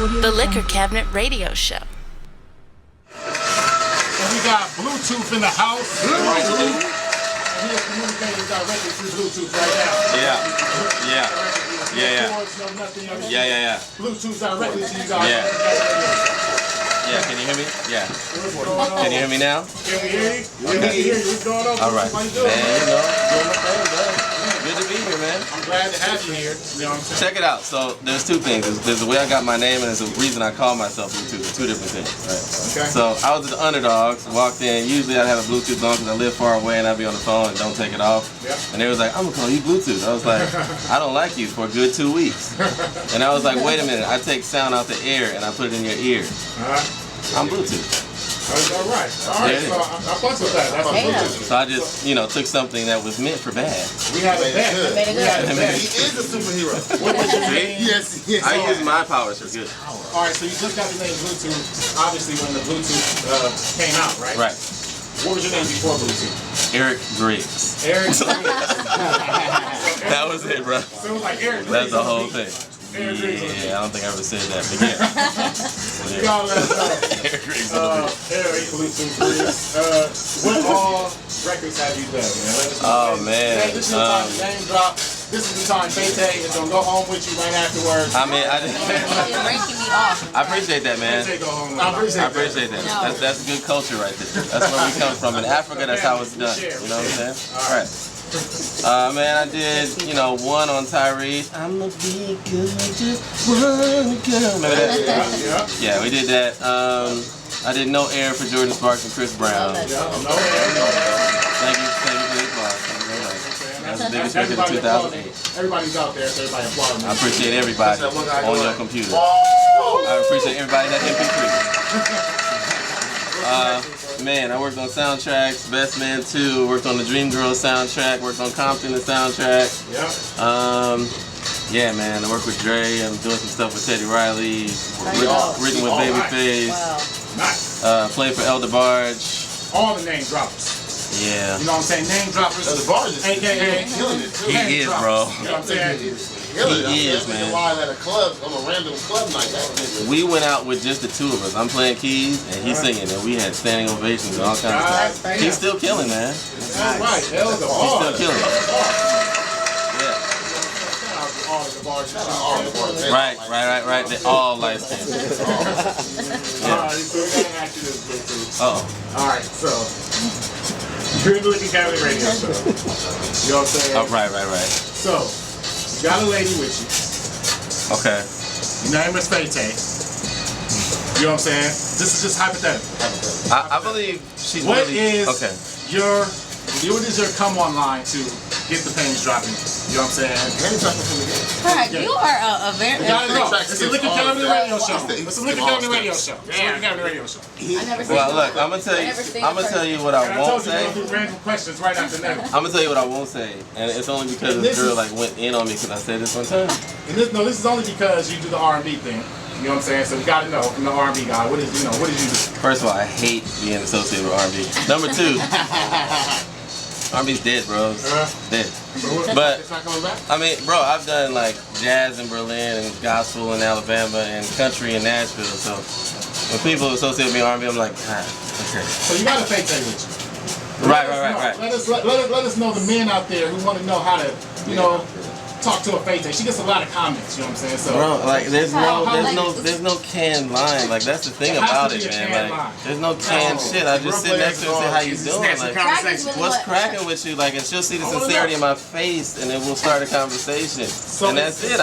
The Liquor Cabinet Radio Show. And we got Bluetooth in the house. Bluetooth. And he is communicating directly through Bluetooth right now. Yeah. Bluetooth directly to you guys. Yeah, can you hear me? Yeah. Can you hear me now? Can we hear you? We can hear you. What's going on? All right. How you Man, doing? doing my thing, bud. Good to be here, man. I'm glad to have you here. You know what I'm saying? Check it out. So there's two things. There's the way I got my name, and there's the reason I call myself Bluetooth. Two different things, right? Okay. So I was at the Underdogs, walked in. Usually I'd have a Bluetooth on because I live far away and I'd be on the phone and don't take it off. Yep. And they was like, I'm gonna call you Bluetooth. I was like, I don't like you for a good 2 weeks. And I was like, wait a minute. I take sound out the air and I put it in your ear. I'm Bluetooth. All right. So I fucks with that. That's Bluetooth. So I just, took something that was meant for bad. We had a bet. He is a superhero. What was your name? Yes. I use my powers for good. All right, so you just got the name Bluetooth, obviously, when the Bluetooth came out, right? Right. What was your name before Bluetooth? Erik Griggs. Erik Griggs. That was it, bro. So it was like Erik Griggs. That's the whole thing. Yeah, I don't think I ever said that, but yeah. Y'all let us know. Erik Griggs. Erik Bluetooth Griggs. What all records have you done, man? Let us know. Oh, man. This is the time the name drop. This is the time Fete is going to go home with you right afterwards. I mean, It's breaking me off. I appreciate that, man. Fete go home with I you. appreciate that. No. That's good culture right there. That's where we come from. In Africa, that's how it's done. You know what I'm saying? All right. Man, I did, one on Tyrese. I'ma be good, just one girl. Remember that? Yeah, we did that. I did No Air for Jordan Sparks and Chris Brown. Thank you for the applause. That's the biggest record of 2008. Everybody's out there, so everybody applaud me. I appreciate everybody on your computer. I appreciate everybody that MP3. Man, I worked on soundtracks, Best Man 2, worked on the Dreamgirls soundtrack, worked on Compton the soundtrack. Yeah, man, I worked with Dre, I'm doing some stuff with Teddy Riley, written with Babyface, Nice. played for El DeBarge. All the name droppers. Yeah. You know what I'm saying? Name droppers. The bar is AKA killing it too. He is, bro. You know what I'm saying? He is, man. Live at a club, on a random club night. We went out with just the two of us. I'm playing keys and he's singing, and we had standing ovations and all kinds of stuff. He's still killing, man. That's right. Hell's the He's bar. still killing. Yeah. All the bars. Right. They all light skinned. Alright, so we gotta ask you this, Bluetooth. Alright, so you're in the Liquor Cabinet Radio Show. You know what I'm saying? Oh, right. So, you got a lady with you. Okay. Your name is Fete. You know what I'm saying? This is just hypothetical. I believe she's What really... is Okay. your come on line to get the panties dropping? You know what I'm saying? Alright, you are a very... You gotta know. It's a Liquor Cabinet Radio Show. It's a Liquor Cabinet Radio Show. It's a Liquor Cabinet Radio Show. I never seen Well, look, I'm gonna tell you what I I won't told you say. to do random questions right after that. I'm gonna tell you what I won't say, and it's only because this girl went in on me because I said this one time. And this is only because you do the R&B thing. You know what I'm saying? So we gotta know from the R&B guy, what did you do? First of all, I hate being associated with R&B. Number two, R&B's dead, bro. It's dead. But It's not coming back? I mean, bro, I've done like jazz in Berlin and gospel in Alabama and country in Nashville. So when people associate me with R&B, I'm like, okay. So you got a fake thing with you. Right. Let us know the men out there who want to know how to, talk to a Fete. She gets a lot of comments, you know what I'm saying? So, bro, like there's no canned line. Like that's the thing about it, man. Like there's no canned shit. I just sit next to her and say, how you doing? Like what's cracking with you? Like, and she'll see the sincerity in my face and then we'll start a conversation. So and that's it.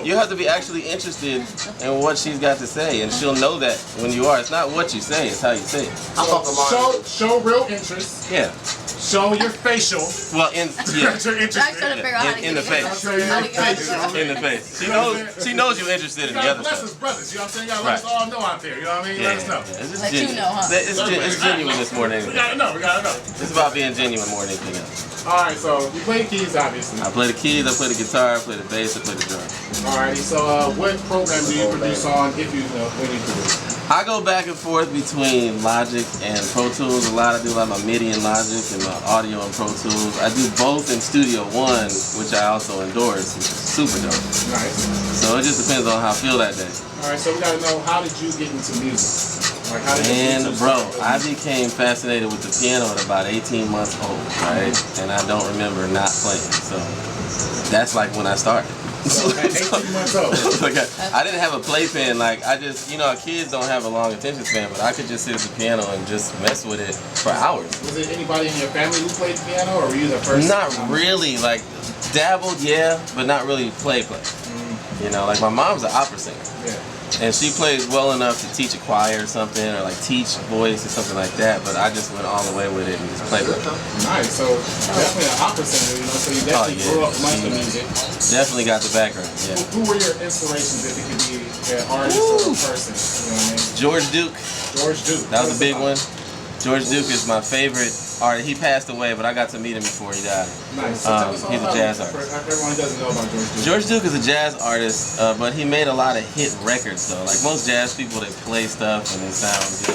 You have to be actually interested in what she's got to say, and she'll know that when you are. It's not what you say, it's how you say it. So, show real interest. Yeah. Show your facial. Well, You're interested. in the face. In the face. She knows you're interested in the other bless stuff. us brothers, you know what I'm saying? You gotta let us all know out there, you know what I mean? Let us know. It's genuine more than anything. We gotta know. It's about being genuine more than anything else. Alright, so you play the keys, obviously. I play the keys, I play the guitar, I play the bass, I play the drum. Alrighty, so what program do you produce on, if you know, when you produce? I go back and forth between Logic and Pro Tools. I do like my MIDI in Logic and my audio in Pro Tools. I do both in Studio One, which I also endorse, which is super dope. Nice. So it just depends on how I feel that day. Alright, so we gotta know, how did you get into music? Like, how did And bro, I became fascinated with the piano at about 18 months old, right? And I don't remember not playing. So that's like when I started. So at 18 months old. Like I didn't have a playpen. Like I just, kids don't have a long attention span, but I could just sit at the piano and just mess with it for hours. Was it anybody in your family who played piano, or were you the first? Not really. Like dabbled, yeah, but not really play. Like my mom's an opera singer. Yeah. And she plays well enough to teach a choir or something, or like teach voice or something like that. But I just went all the way with it and just played with it. Nice. So definitely an opera singer, so you definitely grew up amongst the music. Definitely got the background. Yeah. Who were your inspirations, if it could be an artist or a person? You know what I mean? George Duke. George Duke. That was a big one. George Duke is my favorite artist. He passed away, but I got to meet him before he died. Nice. He's a jazz artist. Everyone doesn't know about George Duke. George Duke is a jazz artist, but he made a lot of hit records though. Like most jazz people, they play stuff and it sounds,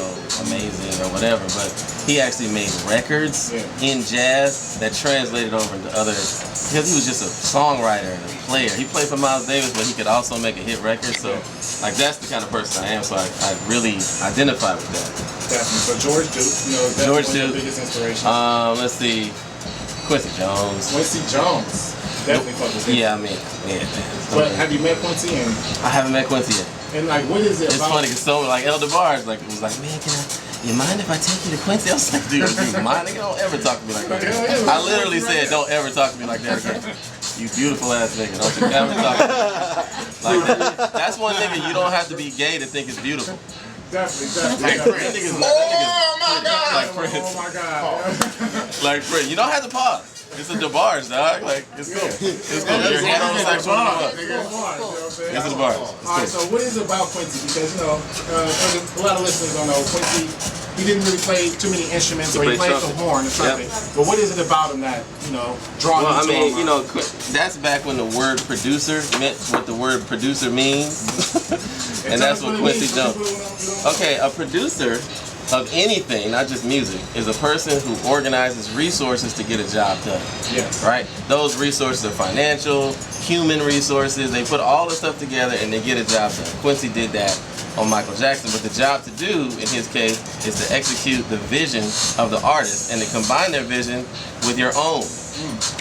amazing or whatever. But he actually made records in jazz that translated over into other, because he was just a songwriter and a player. He played for Miles Davis, but he could also make a hit record. So like that's the kind of person I am. So I really identify with that. Definitely. So George Duke, definitely one of your biggest inspirations. Let's see, Quincy Jones. Quincy Jones. Definitely fuck with him. Yeah, But have you met Quincy? I haven't met Quincy yet. And like, what is it It's about? funny because like Elder Bars, like it was like, man, you mind if I take you to Quincy? I was like, dude, you mind? Nigga, don't ever talk to me like that. I literally said, don't ever talk to me like that again. You beautiful ass nigga, don't you ever talk to me like that. That's one nigga you don't have to be gay to think it's beautiful. Definitely. Like Prince. Oh my god. Like Prince. Oh my god. Like Prince. You don't have to pause. It's a DeBarge, dog. Like, it's cool. It's cool. You're heterosexual. It's a DeBarge. Alright, so what is it about Quincy? Because, a lot of listeners don't know, Quincy, he didn't really play too many instruments, or he played the horn or something. But what is it about him that, draws you to him? That's back when the word producer meant what the word producer means. And that's what Quincy Jones. Okay, a producer of anything, not just music, is a person who organizes resources to get a job done. Yes. Right? Those resources are financial, human resources. They put all the stuff together and they get a job done. Quincy did that on Michael Jackson, but the job to do, in his case, is to execute the vision of the artist and to combine their vision with your own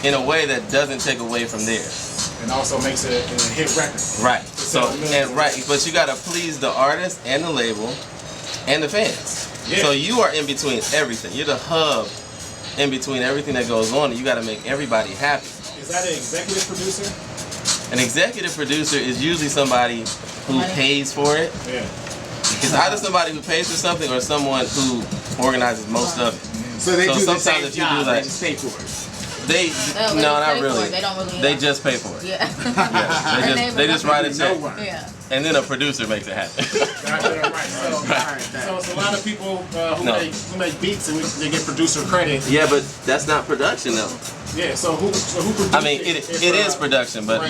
in a way that doesn't take away from theirs. And also makes it a hit record. Right. But you gotta please the artist and the label and the fans. Yeah. So you are in between everything. You're the hub in between everything that goes on, and you gotta make everybody happy. Is that an executive producer? An executive producer is usually somebody who pays for it. Yeah. It's either somebody who pays for something or someone who organizes most of it. So they do the sometimes same if you job, do that, they just pay for it. Not really. They don't really. They just pay for it. Yeah. They just write a check. Yeah. And then a producer makes it happen. Right. So it's a lot of people who make beats and they get producer credit. Yeah, but that's not production though. Yeah. So who produced I mean, it is production, but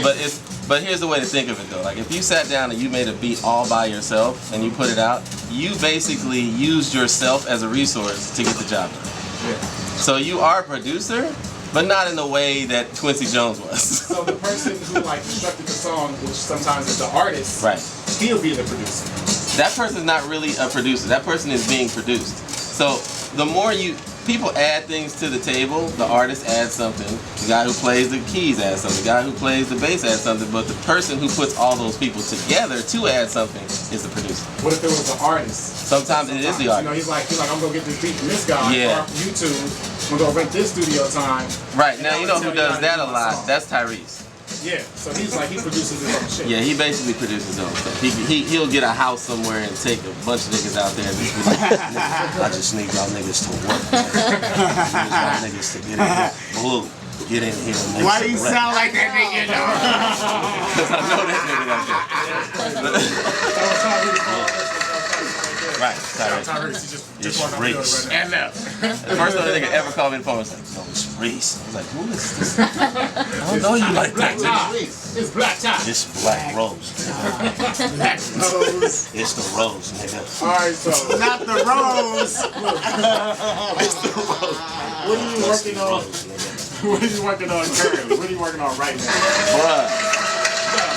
here's the way to think of it though. Like if you sat down and you made a beat all by yourself and you put it out, you basically used yourself as a resource to get the job done. Yeah. So you are a producer, but not in the way that Quincy Jones was. So the person who constructed the song, which sometimes is the artist, right? He'll be the producer. That person's not really a producer. That person is being produced. So the more people add things to the table, the artist adds something. The guy who plays the keys adds something. The guy who plays the bass adds something. But the person who puts all those people together to add something is the producer. What if it was the artist? Sometimes it is the artist. He's like, I'm gonna get this beat from this guy. Yeah. Or from YouTube. I'm gonna go rent this studio time. Right now, you know who does that a lot? That's Tyrese. Yeah, so he's like, he produces his own shit. Yeah, he basically produces his own stuff. He'll get a house somewhere and take a bunch of niggas out there and just be like, I just need y'all niggas to work. I need y'all niggas to get in here. Blue, get in here and make Why do you sound like that nigga, though? Because I know that nigga like that. Right, Tyrese. Tyrese, he just Griggs. right now. The first time that nigga ever called me on the phone was like, no, Tyrese. I was like, who is this? I don't know you like Black that. tie. It's black tie. It's Black Rose. Black Rose. It's the Rose, nigga. Alright, so Not the Rose. It's the Rose. what are you working on? What are you working on currently? What are you working on right now? Bruh.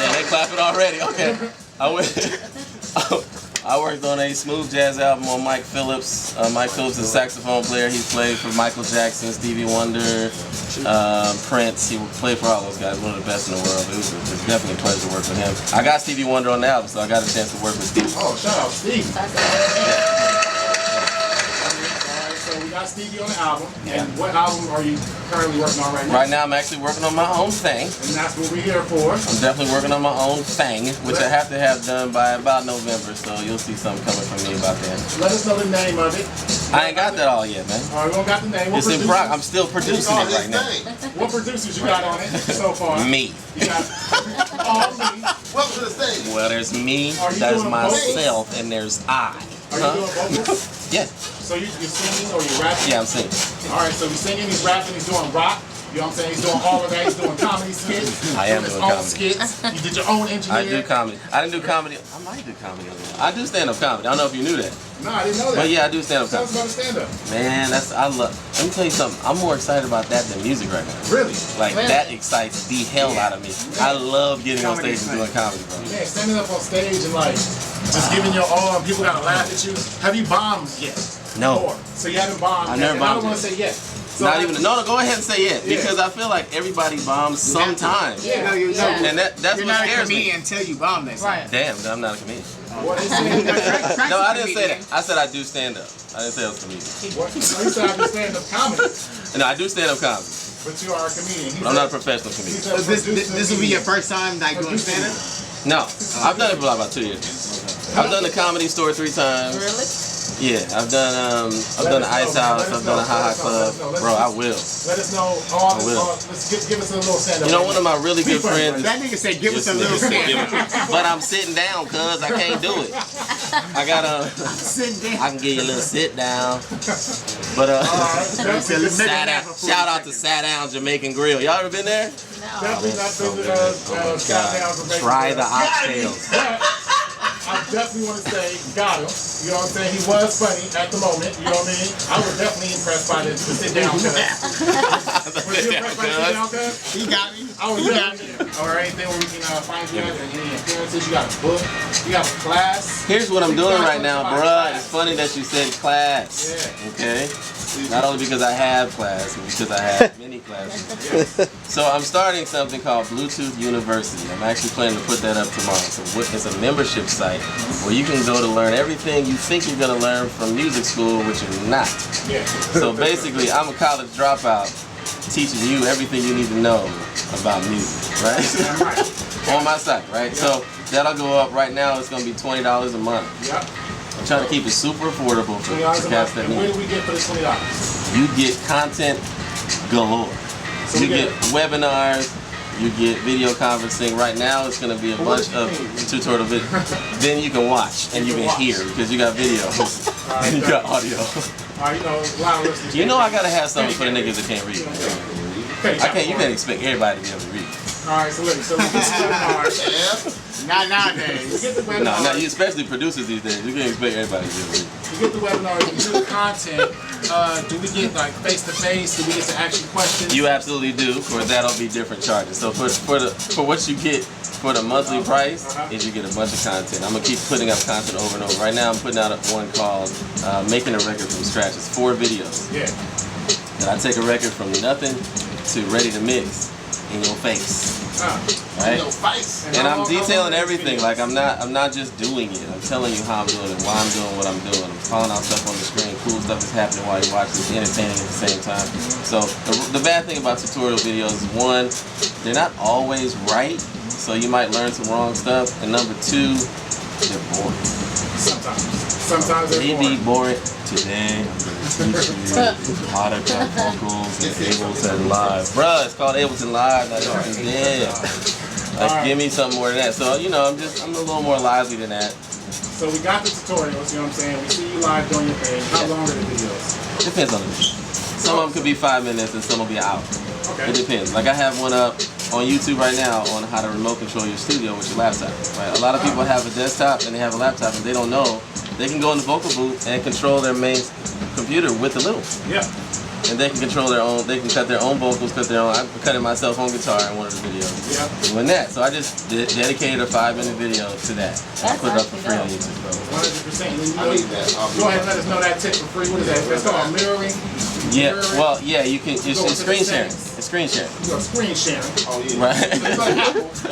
Yeah, they clapping already. Okay. I worked on a smooth jazz album on Mike Phillips. Mike Phillips is a saxophone player. He played for Michael Jackson, Stevie Wonder, Prince. He played for all those guys. One of the best in the world. It was definitely a pleasure to work with him. I got Stevie Wonder on the album, so I got a chance to work with Stevie. Oh, shout out Steve. So we got Stevie on the album. And what album are you currently working on right now? Right now I'm actually working on my own thing. And that's what we're here for. I'm definitely working on my own thing, which I have to have done by about November, so you'll see something coming from me about that. Let us know the name of it. I ain't got that all yet, man. Alright, we don't got the name. It's in progress. I'm still producing it right now. What producers you got on it so far? Me. You got all me. Welcome to the stage. Well, there's me, Are you there's doing myself, and there's I. Are you doing vocals? Yeah. So you're singing or you're rapping? Yeah, I'm singing. Alright, so he's singing, he's rapping, he's doing rock. You know what I'm saying? He's doing all of that. He's doing comedy skits. I am his doing own comedy. skits. You did your own engineer. I do comedy. I didn't do comedy. I might do comedy on there. I do stand-up comedy. I don't know if you knew that. No, I didn't know that. But yeah, I do stand-up Tell us comedy. about stand-up. Man, let me tell you something. I'm more excited about that than music right now. Really? Like, that excites the hell out of me. I love getting on stage and doing comedy, bro. Man, standing up on stage and like just giving your all and people gotta laugh at you. Have you bombed yet? No. Before? So you haven't bombed I yet. never And I don't bombed want to yet. say yet. So Not even, no, go ahead and say it. Yeah. Because I feel like everybody bombs sometimes. Yeah. No, you're And that's You're what not a scares me. comedian until you bomb that. Right. Damn, I'm not a comedian. What is it? No, I didn't say that. I said I do stand-up. I didn't say I was a comedian. What? You said I do stand-up comedy, No, I do stand-up comedy. but you are a comedian. But I'm not a professional comedian. So this will be your first time like doing stand-up? No, I've done it for about 2 years. I've done the Comedy Store 3 times. Really? Yeah, I've done the Ice House. I've done the Ha Ha Club. Bro, I will. Let us know all I will. let's give us a little stand-up. You know, one of my really good friends. That nigga said give us a This little nigga stand-up. said, but I'm sitting down, cuz I can't do it. I got Sit down. I can give you a little sit down. But sat down. Shout out to Sat Down Jamaican Grill. Y'all ever been there? Definitely not so been good. to Oh my Sat Down God. Jamaican Try Grill. the oxtails. I definitely want to say, got him. You know what I'm saying? He was funny at the moment. You know what I mean? I was definitely impressed by the sit down cuz. Was you impressed by the sit down cuz? He got me. I was definitely. Or anything where we can find you at any appearances. You got a book. You got a class. Here's what I'm doing right now, bruh. It's funny that you said class. Yeah. Okay? Not only because I have class, but because I have many classes. So I'm starting something called Blu2th University. I'm actually planning to put that up tomorrow. So it's a membership site where you can go to learn everything you think you're going to learn from music school, which you're not. Yeah. So basically, I'm a college dropout teaching you everything you need to know about music, right? On my site, right? So that'll go up right now. It's going to be $20 a month. Yep. I'm trying to keep it super affordable for $20 a cats month. that And where need. do we get for the $20? You get content galore. So You we get webinars, you get video conferencing. Right now it's going to be a bunch of tutorial videos. Then you can watch and you can hear because you got video and you got audio. You know, a lot of listeners. You know I got to have something for the niggas that can't read. You can't expect everybody to be able to read. Alright, so look, so we get the webinars. Not We nowadays. get the No, webinars. you especially producers these days. You can't expect everybody to be able to read. We get the webinars, we do the content. Do we get like face to face? Do we get to ask you questions? You absolutely do. Of course, that'll be different charges. So for what you get for the monthly price is you get a bunch of content. I'm gonna keep putting up content over and over. Right now, I'm putting out one called "Making a Record from Scratch." It's 4 videos. Yeah. And I take a record from nothing to ready to mix in your face, right? No fights. And I'm detailing everything. Like I'm not just doing it. I'm telling you how I'm doing it, why I'm doing what I'm doing. I'm calling out stuff on the screen. Cool stuff is happening while you're watching. It's entertaining at the same time. So the bad thing about tutorial videos is, one, they're not always right. So you might learn some wrong stuff. And number 2, they're boring. Sometimes they're Maybe boring. boring. Today I'm gonna teach you how to cut vocals in Ableton Live. Bruh, it's called Ableton Live. Not Ableton Dead. Like, give me something more than that. So, you know, I'm a little more lively than that. So we got the tutorials, you know what I'm saying? We see you live doing your thing. How long are the videos? Depends on the video. Some of them could be 5 minutes and some will be an hour. Okay. It depends. Like I have one up on YouTube right now on how to remote control your studio with your laptop. Right? A lot of people have a desktop and they have a laptop and they don't know they can go in the vocal booth and control their main computer with the little. Yeah. And they can control their own. They can cut their own vocals, cut their own. I cut it myself on guitar in one of the videos. Yeah. Doing that, so I just dedicated a 5-minute video to that. I put it up for free on YouTube. 100%. I need that. Go ahead and let us know that tip for free. What is that? It's called mirroring. Yeah. Well, yeah. You can. It's screen sharing. It's screen sharing. You know, screen sharing. Oh yeah. Right.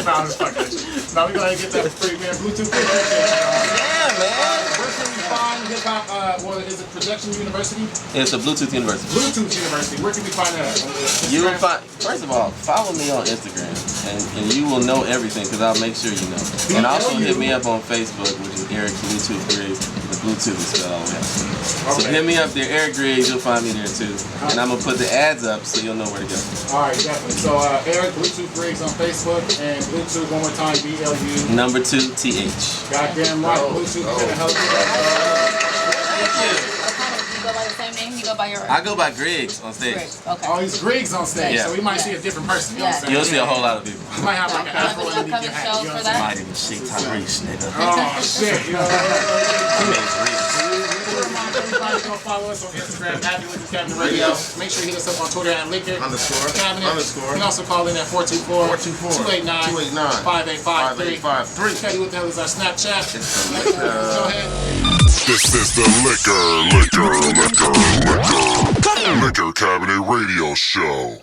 Now I'm just fucking with you. Now we're gonna get that for free, man. Bluetooth. Yeah, man. Where can we find hip hop? Well, is it Production University? It's a Blu2th University. Bluetooth University. Where can we find that? You will find. First of all, follow me on Instagram, and you will know everything because I'll make sure you know. And also hit me up on Facebook, which is Erik Blu2th Griggs. The Bluetooth is spelled all the way. So hit me up there, Erik Griggs. You'll find me there too. And I'm gonna put the ads up so you'll know where to go. All right, definitely. So Erik Blu2th Griggs on Facebook and Bluetooth one more time BLU. Number 2 TH. Goddamn right, Bluetooth is gonna help you. Thank you. You go by the same name? You go by your... I go by Griggs on stage. Griggs. Okay. Oh, he's Griggs on stage, Yeah. so we might see a different person. You know what I'm saying? You'll see a whole lot of people. You might have like an afro Like an underneath your upcoming hat. show You know for what I'm saying? Might even see Tyrese, nigga. Oh shit! You know what I mean, Remind everybody to go follow us on Instagram at Liquor Cabinet Radio. Make sure you hit us up on Twitter at Liquor Cabinet. You can also call in at 424-289-5853. Teddy, what the hell is our Snapchat? Go ahead. This is the Liquor Cabinet Radio Show.